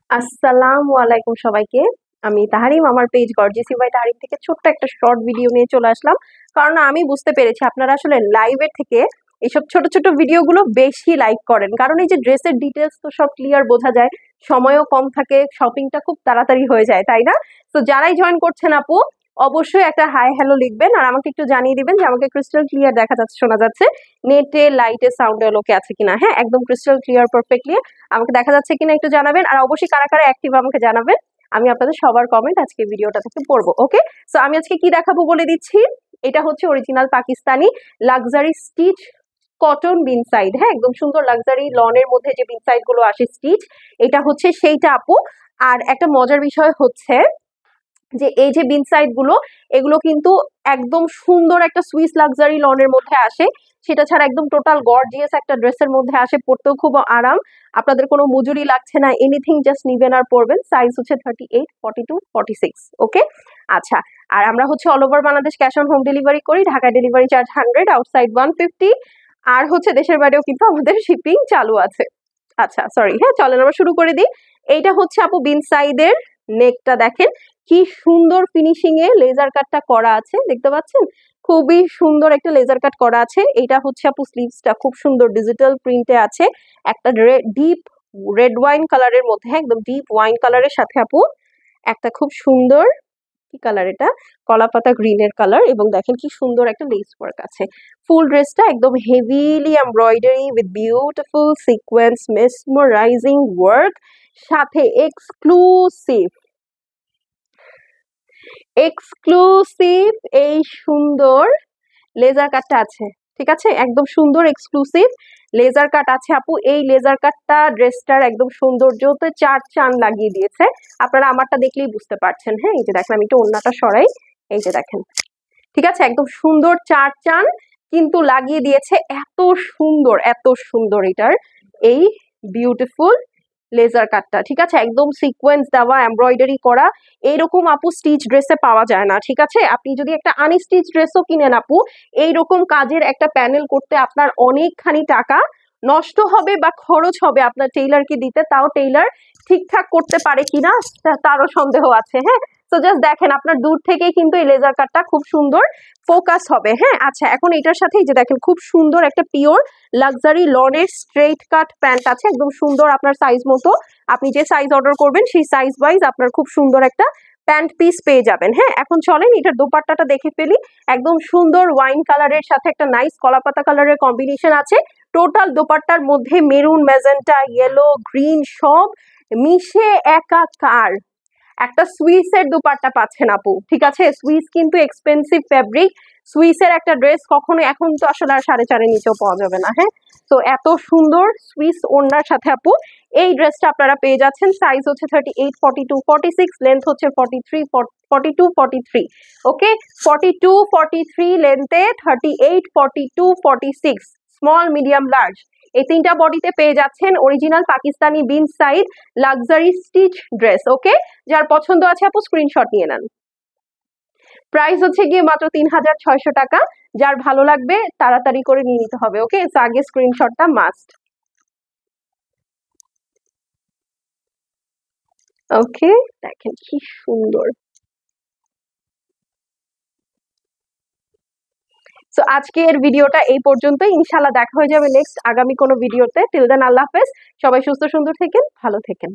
আসসালামু আলাইকুম সবাইকে। আমি তাহারিম, আমার পেজ গর্জিয়াস বাই তাহারিম থেকে ছোট্ট একটা শর্ট ভিডিও নিয়ে চলে আসলাম। কারণ আমি বুঝতে পেরেছি আপনারা আসলে লাইভের থেকে এইসব ছোট ছোট ভিডিওগুলো বেশি লাইক করেন। কারণ এই যে ড্রেসের ডিটেলস তো সব ক্লিয়ার বোঝা যায়, সময়ও কম থাকে, শপিংটা খুব তাড়াতাড়ি হয়ে যায়, তাই না? তো যারাই জয়েন করছেন আপু, অবশ্যই একটা হাই হ্যালো লিখবেন আর আমাকে একটু জানিয়ে দিবেন যে আমাকে ক্রিস্টাল ক্লিয়ার দেখা যাচ্ছে, শোনা যাচ্ছে, নেটে লাইটে সাউন্ডে লোকে আছে কিনা। হ্যাঁ, একদম ক্রিস্টাল ক্লিয়ার পারফেক্টলি আমাকে দেখা যাচ্ছে কিনা একটু জানাবেন। আর অবশ্যই কারা কারা অ্যাক্টিভ আমাকে জানাবেন। আমি আপনাদের সবার কমেন্ট আজকে ভিডিওটা থেকে পড়বো। ওকে, সো আমি আজকে কি দেখাবো বলে দিচ্ছি। এটা হচ্ছে original Pakistani luxury stitch cotton বিন সাইড। হ্যাঁ, একদম সুন্দর লাক্সারি লনের মধ্যে যে বিন সাইড গুলো আসে স্টিচ, এটা হচ্ছে সেইটা আপু। আর একটা মজার বিষয় হচ্ছে যে এই যে বিন সাইড গুলো, এগুলো কিন্তু একদম সুন্দর একটা সুইস লাক্সারি লনের মধ্যে আসে। সেটা ছাড়া একদম টোটাল গর্জিয়াস একটা ড্রেসের মধ্যে আসে, পরতেও খুব আরাম, আপনাদের কোনো মজুরি লাগছে না, এনিথিং, জাস্ট নিবেন আর পরবেন। সাইজ হচ্ছে 38, 42, 46। ওকে, আচ্ছা। আর আমরা হচ্ছে all over Bangladesh cash on home delivery করি। Dhaka delivery charge 100, outside 150। আর হচ্ছে দেশের বাইরেও কিন্তু আমাদের শিপিং চালু আছে। আচ্ছা, সরি, হ্যাঁ, চলেন আমরা শুরু করে দিই। এইটা হচ্ছে আপু বিন সাইডের নেকটা, দেখেন কি সুন্দর ফিনিশিং এ লেজার কাটটা করা আছে, দেখতে পাচ্ছেন? খুবই সুন্দর একটা লেজার কাট করা আছে। এইটা হচ্ছে আপু স্লিভসটা খুব সুন্দর ডিজিটাল প্রিন্টে আছে, একটা ডিপ রেড ওয়াইন কালারের মধ্যে, একদম ডিপ ওয়াইন কালারের সাথে আপু একটা খুব সুন্দর, কি কালার এটা, কলা পাতা গ্রিনের কালার, এবং দেখেন কি সুন্দর একটা লেস ওয়ার্ক আছে। ফুল ড্রেসটা একদম heavily embroidery with beautiful sequence mesmerising work, সাথে এক্সক্লুসিভ এক্সক্লুসিভ এই সুন্দর লেজার কাটটা আছে। ঠিক আছে, একদম সুন্দর এক্সক্লুসিভ লেজার কাট আছে আপু। এই লেজার কাটটা ড্রেসটার একদম সৌন্দর্যতে চার চান লাগিয়ে দিয়েছে। আপনারা আমারটা দেখলেই বুঝতে পারছেন। হ্যাঁ, এই যে দেখেন, আমি একটু ওড়নাটা সরাই, এই যে দেখেন, ঠিক আছে, একদম সুন্দর চার চান কিন্তু লাগিয়ে দিয়েছে। এত সুন্দর, এত সুন্দর এটার এই বিউটিফুল লেজার কাটটা। ঠিক আছে, একদম সিকোয়েন্স দেওয়া, এমব্রয়ডারি করা, এইরকম আপু স্টিচ ড্রেসে পাওয়া যায় না। ঠিক আছে, আপনি যদি একটা আনস্টিচ ড্রেসও কিনেন আপু, এইরকম কাজের একটা প্যানেল করতে আপনার অনেকখানি টাকা নষ্ট হবে বা খরচ হবে আপনার টেইলারকে দিতে, তাও টেইলার ঠিকঠাক করতে পারে কিনা তারও সন্দেহ আছে। হ্যাঁ, তো জাস্ট দেখেন, আপনার দূর থেকেই কিন্তু এই লেজার কাটটা খুব সুন্দর ফোকাস হবে। হ্যাঁ, আচ্ছা, এখন এটার সাথে এই যে দেখেন খুব সুন্দর একটা পিওর লাক্সারি লনের স্ট্রেট কাট প্যান্ট আছে, একদম সুন্দর আপনার সাইজ মতো। আপনি যে সাইজ অর্ডার করবেন সেই সাইজ ওয়াইজ আপনার খুব সুন্দর একটা প্যান্ট পিস পেয়ে যাবেন। হ্যাঁ, এখন চলেন এটার দোপাট্টাটা দেখে ফেলি। একদম সুন্দর ওয়াইন কালারের সাথে একটা নাইস কলাপাতা কালারের কম্বিনেশন আছে। টোটাল দোপাট্টার মধ্যে মেরুন, ম্যাজেন্টা, ইয়েলো, গ্রিন সব মিশে একাকার একটা সুইসের দুপাট্টা পাচ্ছেন আপু। ঠিক আছে, সুইস কিন্তু এক্সপেন্সিভ ফ্যাব্রিক। সুইসের একটা ড্রেস কখনো এখন তো আসলে আর 4.5 নিচেও পাওয়া যাবে না। হ্যাঁ, তো এত সুন্দর সুইস ওড়নার সাথে আপু এই ড্রেসটা আপনারা পেয়ে যাচ্ছেন। সাইজ হচ্ছে 38, 42, 46, লেন্থ হচ্ছে 43, 42, 43। ওকে, 42, 43 লেন্থে, 38, 42, 46, স্মল, মিডিয়াম, লার্জ, এই তিনটা বডিতে পেয়ে যাচ্ছেন অরিজিনাল পাকিস্তানি বিন সাইড লাক্সারি স্টিচ ড্রেস। ওকে, যার পছন্দ আছে আপু স্ক্রিনশট নিয়ে নেন। প্রাইস হচ্ছে গিয়ে মাত্র 3600 টাকা। যার ভালো লাগবে তাড়াতাড়ি করে নিয়ে নিতে হবে। ওকে, আগে স্ক্রিনশটটা মাস্ট। ওকে, দেখেন কি সুন্দর। সো আজকের ভিডিওটা এই পর্যন্ত, ইনশাল্লাহ দেখা হয়ে যাবে নেক্সট আগামী কোনো ভিডিওতে। টিল দেন আল্লাহ হাফেজ, সবাই সুস্থ সুন্দর থেকেন, ভালো থেকেন।